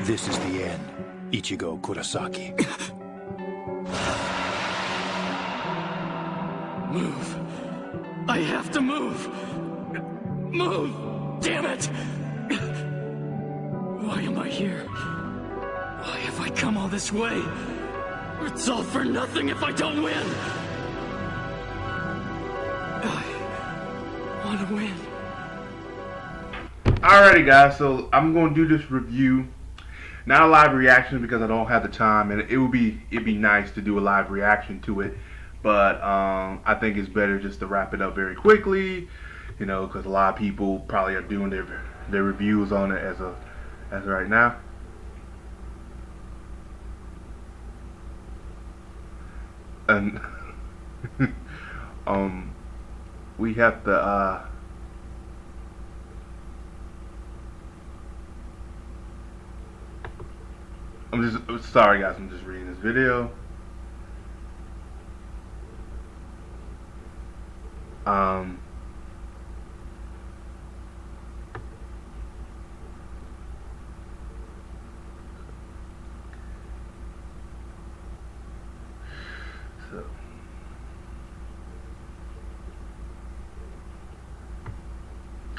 This is the end, Ichigo Kurosaki. Move. I have to move. Move! Damn it! Why am I here? Why have I come all this way? It's all for nothing if I don't win! I want to win. Alrighty guys, so I'm going to do this review. Not a live reaction because I don't have the time, and it'd be nice to do a live reaction to it. But I think it's better just to wrap it up very quickly, you know, because a lot of people probably are doing their reviews on it as of right now. And we have to I'm sorry guys, I'm just reading this video.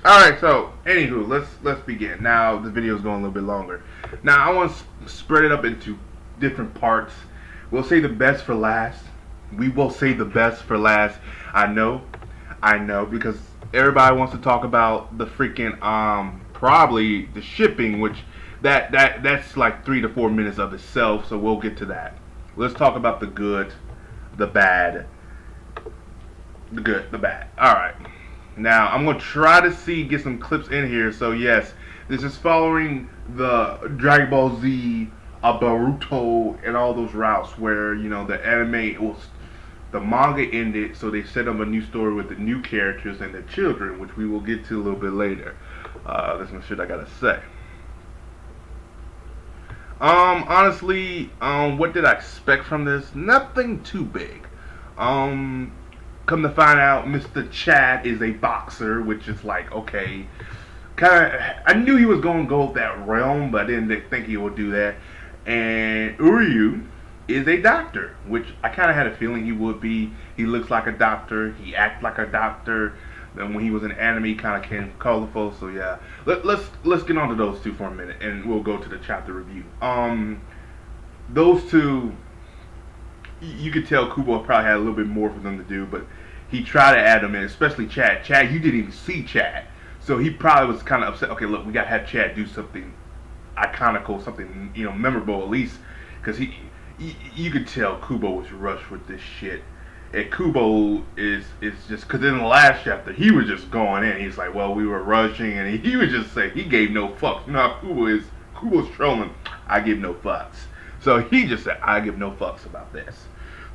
Alright, so anywho, let's begin. Now the video is going a little bit longer. Now I want to spread it up into different parts. We'll say the best for last. We will say the best for last. I know, because everybody wants to talk about the freaking probably the shipping, which that's like 3 to 4 minutes of itself. So we'll get to that. Let's talk about the good, the bad, the good, the bad. All right. Now, I'm going to try to get some clips in here. So, yes, this is following the Dragon Ball Z, Boruto, and all those routes where, you know, the the manga ended, so they set up a new story with the new characters and the children, which we will get to a little bit later. That's some shit I got to say. Honestly, what did I expect from this? Nothing too big. Come to find out, Mr. Chad is a boxer, which is like, okay, I knew he was going to go that realm, but I didn't think he would do that. And Uryu is a doctor, which I kind of had a feeling he would be. He looks like a doctor. He acts like a doctor. Then when he was in anime, he kind of came colorful. So yeah, let's get on to those two for a minute, and we'll go to the chapter review. Those two, you could tell Kubo probably had a little bit more for them to do, but he tried to add them in, especially Chad. Chad, you didn't even see Chad, so he probably was kind of upset. Okay, look, we gotta have Chad do something iconical, something, you know, memorable at least, because you could tell Kubo was rushed with this shit. And Kubo is just, because in the last chapter he was just going in. He's like, well, we were rushing, and he would just say he gave no fucks. You know how Kubo's trolling. I give no fucks. So he just said, I give no fucks about this.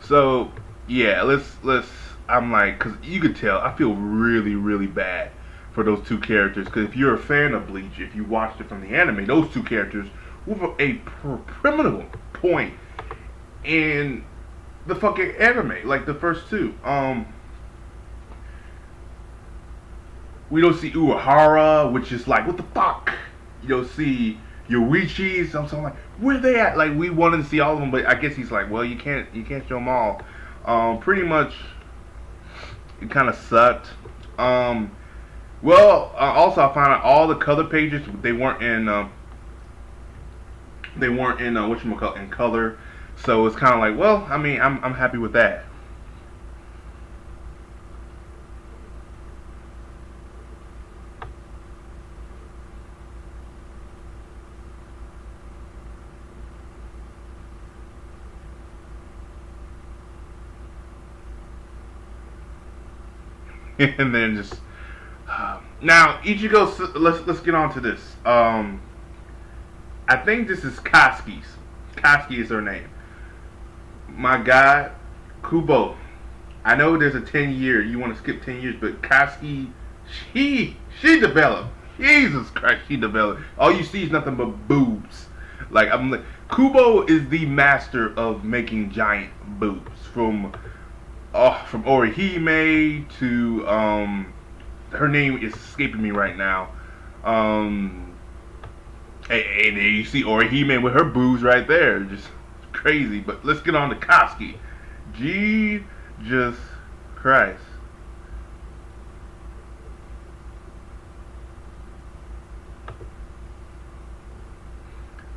So yeah, I'm like, because you could tell, I feel really, really bad for those two characters. Because if you're a fan of Bleach, if you watched it from the anime, those two characters were a criminal point in the fucking anime, like the first two. We don't see Uehara, which is like, what the fuck? You don't see Yoichi's. I'm like, where they at? Like, we wanted to see all of them, but I guess he's like, well, you can't show them all. Pretty much, it kind of sucked. Also I found out all the color pages, they weren't in whatchamacallit, in color. So it's kind of like, well, I mean, I'm happy with that. And then just now Ichigo. Let's get on to this. I think this is Katsuki's. Katsuki is her name. My God, Kubo. I know there's a 10-year. You want to skip 10 years, but Katsuki, she developed. Jesus Christ, she developed. All you see is nothing but boobs. Like, I'm like, Kubo is the master of making giant boobs. From Orihime to her name is escaping me right now. And then you see Orihime with her boobs right there. Just crazy. But let's get on to Koski. Jesus Christ.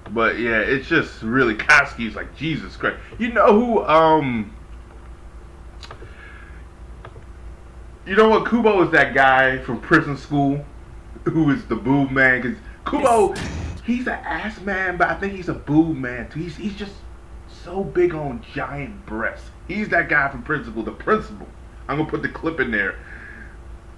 But yeah, it's just really Koski's like Jesus Christ. You know who you know what, Kubo is that guy from prison school who is the boob man, because Kubo, he's an ass man, but I think he's a boob man too. He's just so big on giant breasts. He's that guy from prison school, the principal. I'm gonna put the clip in there.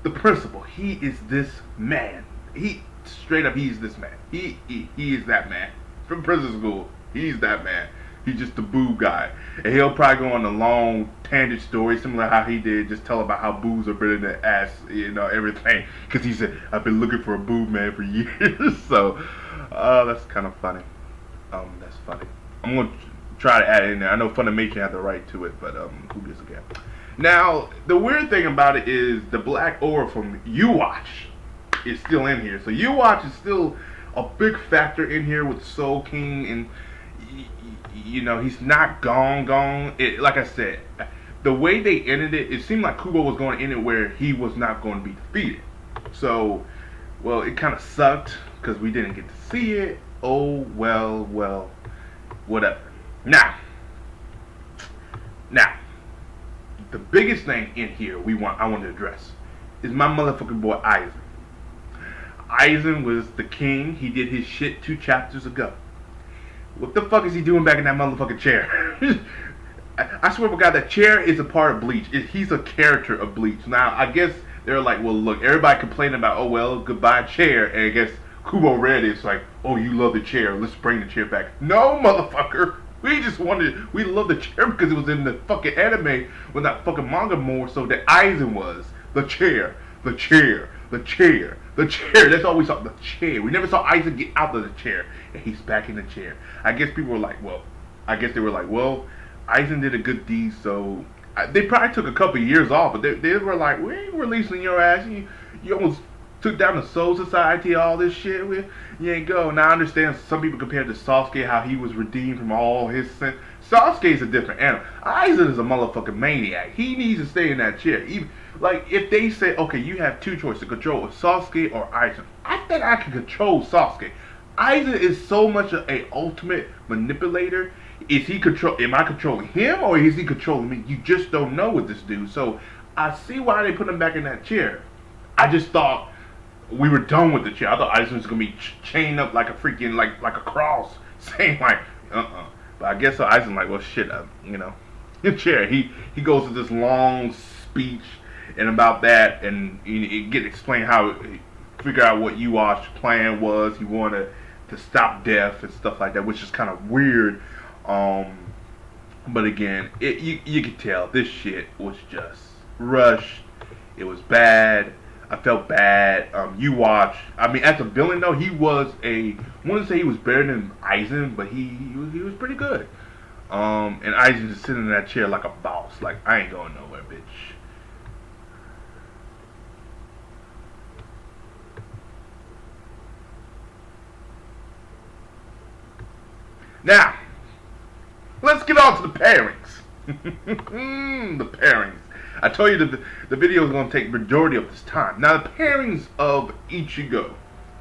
The principal, he is this man. He straight up, he's this man. He is that man from prison school. He's that man. He's just the boob guy, and he'll probably go on a long tangent story, similar to how he did, just tell about how boobs are better than ass, you know, everything. Because he said, "I've been looking for a boob man for years." So that's kind of funny. That's funny. I'm gonna try to add it in there. I know Funimation had the right to it, but who gives a damn? Now, the weird thing about it is the black aura from U-Watch is still in here. So U-Watch is still a big factor in here with Soul King, and you know, he's not gone. Like I said, the way they ended it, it seemed like Kubo was going to end it where he was not going to be defeated. So, well, it kind of sucked because we didn't get to see it. Oh, well, whatever. Now, the biggest thing in here I want to address is my motherfucking boy Aizen. Aizen was the king. He did his shit 2 chapters ago. What the fuck is he doing back in that motherfucking chair? I swear to God, that chair is a part of Bleach. He's a character of Bleach. Now, I guess they're like, well, look, everybody complaining about, oh, well, goodbye chair. And I guess Kubo read it. It's like, oh, you love the chair. Let's bring the chair back. No, motherfucker. We love the chair because it was in the fucking anime, when that fucking manga more so that Aizen was. The chair. That's all we saw. The chair. We never saw Aizen get out of the chair. And he's back in the chair. I guess people were like, well, Aizen did a good deed, so they probably took a couple of years off, but they were like, we ain't releasing your ass. You almost took down the Soul Society, all this shit. You ain't go. Now I understand some people compared to Sasuke, how he was redeemed from all his sins. Sasuke's a different animal. Aizen is a motherfucking maniac. He needs to stay in that chair. Even, like, if they say, okay, you have 2 choices to control Sasuke or Aizen, I think I can control Sasuke. Aizen is so much a ultimate manipulator. Am I controlling him, or is he controlling me? You just don't know with this dude. So I see why they put him back in that chair. I just thought we were done with the chair. I thought Aizen was gonna be chained up like a freaking like a cross, saying like But I guess so. Aizen like, well, shit, you know, your chair. He goes to this long speech and about that, and you get explained how figure out what U-Watch's plan was. He wanted to stop death and stuff like that, which is kind of weird. But again, you could tell this shit was just rushed. It was bad. I felt bad. U-Watch, I mean, as a villain though, he was I wouldn't say he was better than Aizen, but he was pretty good. And Aizen just sitting in that chair like a boss, like, I ain't going nowhere, bitch. Now, let's get on to the pairings. The pairings. I told you the video is going to take majority of this time. Now, the pairings of Ichigo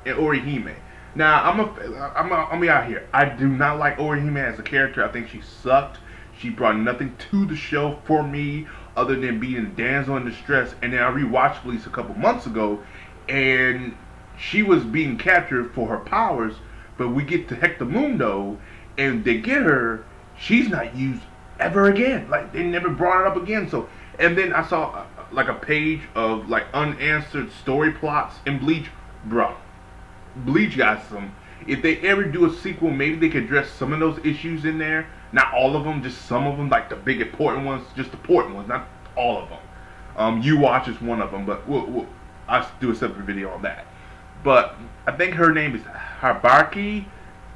and Orihime. Now, I'm be out here. I do not like Orihime as a character. I think she sucked. She brought nothing to the show for me other than being a damsel in distress. And then I rewatched Bleach a couple months ago, and she was being captured for her powers. But we get to Hectamundo, and they get her. She's not used ever again. Like, they never brought it up again. So, and then I saw like a page of like unanswered story plots in Bleach. Bro, Bleach got some. If they ever do a sequel, maybe they could address some of those issues in there. Not all of them, just some of them, like the big important ones, just the important ones, not all of them. U-Watch is one of them, but I'll do a separate video on that. But I think her name is Habaraki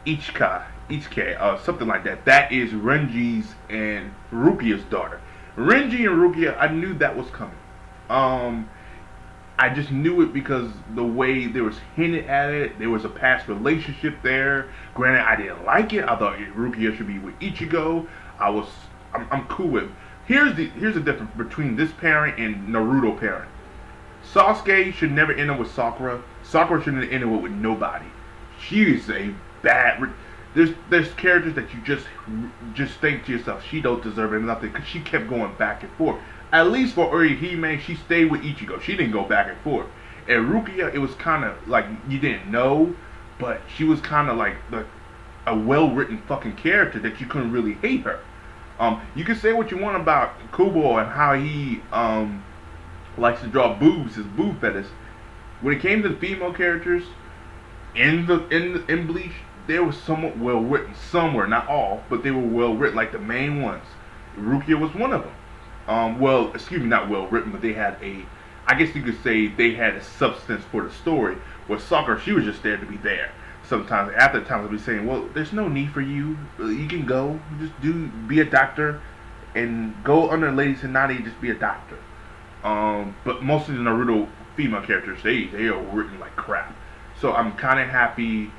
Ichike, something like that. That is Renji's and Rukia's daughter. Renji and Rukia, I knew that was coming. I just knew it because the way there was hinted at it, there was a past relationship there. Granted, I didn't like it. I thought Rukia should be with Ichigo. I'm cool with. Here's the difference between this parent and Naruto parent. Sasuke should never end up with Sakura. Sakura shouldn't end up with nobody. She is a bad. There's characters that you just think to yourself, she don't deserve it nothing because she kept going back and forth. At least for Orihime, she stayed with Ichigo. She didn't go back and forth. And Rukia, it was kind of like you didn't know, but she was kind of like a well-written fucking character that you couldn't really hate her. You can say what you want about Kubo and how he likes to draw boobs, his boob fetish. When it came to the female characters in Bleach, they were somewhat well written. Some were, not all, but they were well written, like the main ones. Rukia was one of them. Well, excuse me, not well written, but they had I guess you could say they had a substance for the story. With Sakura, she was just there to be there. Sometimes, after times, I'll be saying, well, there's no need for you. You can go. Just be a doctor and go under Lady Tsunade, just be a doctor. But most of the Naruto female characters, they are written like crap. So I'm kind of happy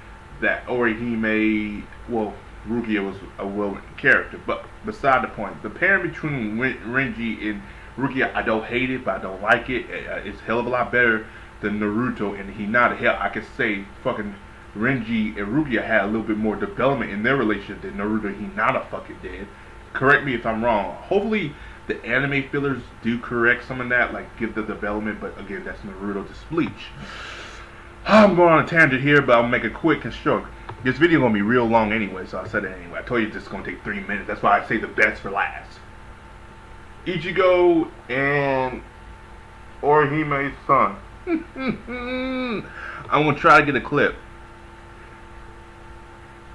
that Orihime, well, Rukia was a well-written character. But beside the point, the pairing between Renji and Rukia, I don't hate it, but I don't like it. It's a hell of a lot better than Naruto and Hinata. Hell, I could say fucking Renji and Rukia had a little bit more development in their relationship than Naruto and Hinata fucking did. Correct me if I'm wrong. Hopefully the anime fillers do correct some of that, like give the development, but again, that's Naruto to Bleach. I'm going on a tangent here, but I'll make it quick and short. This video gonna be real long anyway, so I said it anyway. I told you this is gonna take 3 minutes. That's why I say the best for last. Ichigo and Orihime's son. I'm gonna try to get a clip.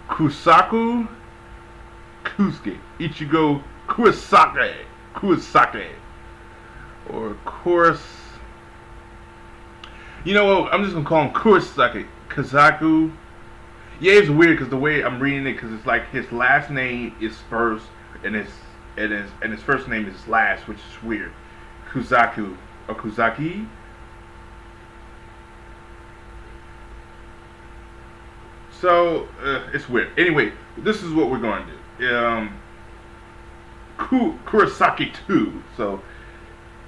Kusaku Kusuke. Ichigo Kurosake. Or Kuros. You know what? I'm just gonna call him Kurosake. Kazaku. Yeah, it's weird because the way I'm reading it, because it's like his last name is first, and his first name is last, which is weird. Kuzaku or Kuzaki. So it's weird. Anyway, this is what we're going to do. Kurosaki 2. So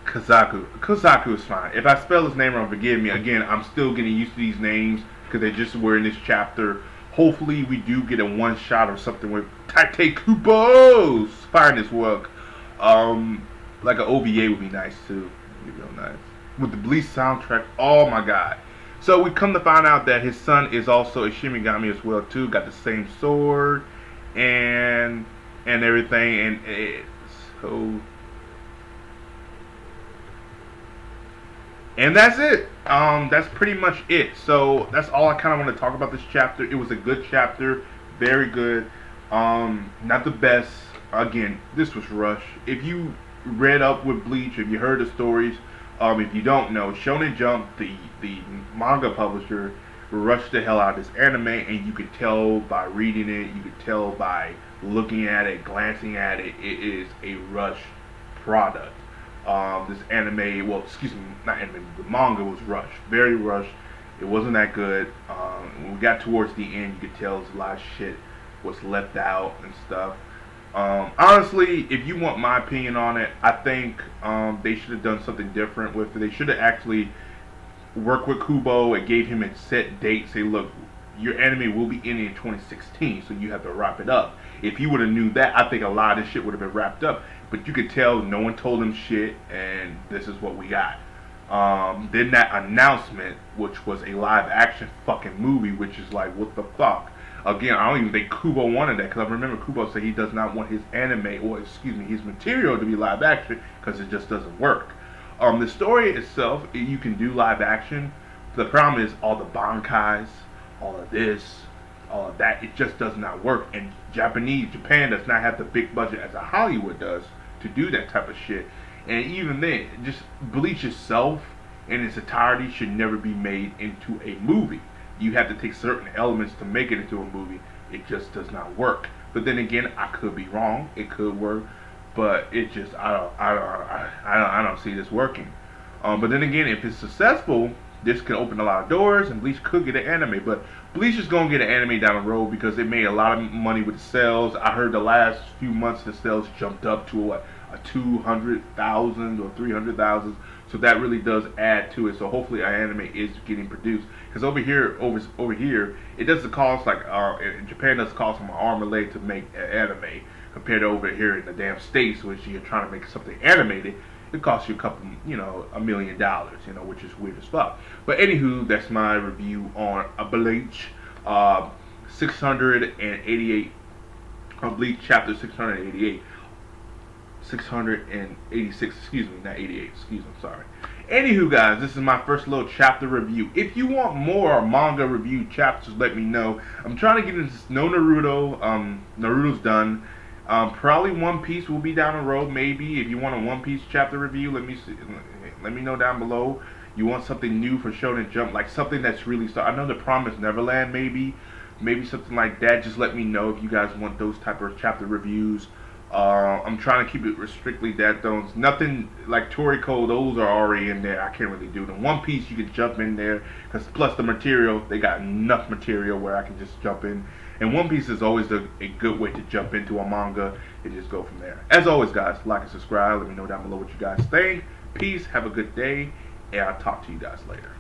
Kazaku is fine. If I spell his name wrong, forgive me. Again, I'm still getting used to these names because they just were in this chapter. Hopefully, we do get a one shot or something with Tate Kubo's firing his work. Like an OVA would be nice too. Would be real nice with the Bleach soundtrack. Oh my god! So we come to find out that his son is also a Shinigami as well too. Got the same sword and everything, and it's so. And that's it. That's pretty much it. So that's all I kind of want to talk about this chapter. It was a good chapter, very good. Not the best. Again, this was rushed. If you read up with Bleach, if you heard the stories, if you don't know, Shonen Jump, the manga publisher, rushed the hell out of this anime, and you could tell by reading it, you could tell by looking at it, glancing at it, it is a rushed product. This anime, well, excuse me, not anime, the manga was rushed, very rushed. It wasn't that good. When we got towards the end, you could tell a lot of shit was left out and stuff. Honestly, if you want my opinion on it, I think they should have done something different with it. They should have actually worked with Kubo and gave him a set date. Say, look, your anime will be ending in 2016, so you have to wrap it up. If he would have knew that, I think a lot of this shit would have been wrapped up. But you could tell no one told him shit, and this is what we got. Then that announcement, which was a live action fucking movie, which is like, what the fuck? Again, I don't even think Kubo wanted that, because I remember Kubo said he does not want his anime, or excuse me, his material to be live action, because it just doesn't work. The story itself, you can do live action. The problem is all the bankais, all of this, all of that, it just does not work. And Japan does not have the big budget as a Hollywood does to do that type of shit. And even then, just Bleach itself in its entirety should never be made into a movie. You have to take certain elements to make it into a movie. It just does not work. But then again, I could be wrong. It could work, but it just I don't see this working. But then again, if it's successful, this can open a lot of doors, and Bleach could get an anime. But Bleach is gonna get an anime down the road because it made a lot of money with the sales. I heard the last few months the sales jumped up to what, a 200,000 or 300,000. So that really does add to it. So hopefully an anime is getting produced. Because over here, it doesn't cost like in Japan doesn't cost them an arm and leg to make an anime compared to over here in the damn States, which you're trying to make something animated. It costs you a couple, $1 million, which is weird as fuck. But anywho, that's my review on Bleach, 688, Bleach chapter 688. 686, excuse me, not 88, excuse me, sorry. Anywho, guys, this is my first little chapter review. If you want more manga review chapters, let me know. I'm trying to get into no Naruto. Naruto's done. Probably One Piece will be down the road, maybe. If you want a One Piece chapter review, let me know down below. You want something new for Shonen Jump, like something that's really I know The Promised Neverland, maybe something like that. Just let me know if you guys want those type of chapter reviews. I'm trying to keep it strictly that those. Nothing like Toriko, those are already in there. I can't really do them. One Piece, you can jump in there, because plus the material, they got enough material where I can just jump in. And One Piece is always a good way to jump into a manga and just go from there. As always, guys, like and subscribe. Let me know down below what you guys think. Peace, have a good day, and I'll talk to you guys later.